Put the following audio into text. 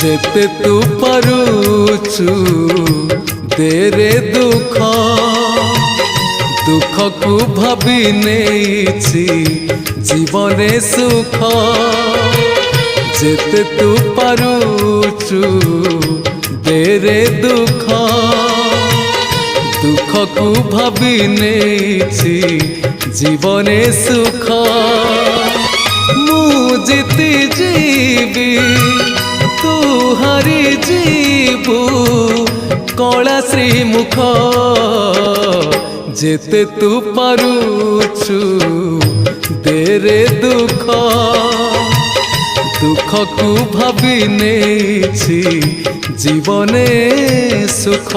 जेते तू पारुचु देरे दुख दुख को भाभी नेछि जीवने सुख जेते तू पारुचु देरे दुख दुख को भाभी नेछि जीवने सुख मु जीती जीवी तू हारी जीवु कला श्रीमुख जेते तू पारुचु देरे दुख दुख को भाभी नेछि जीवने सुख।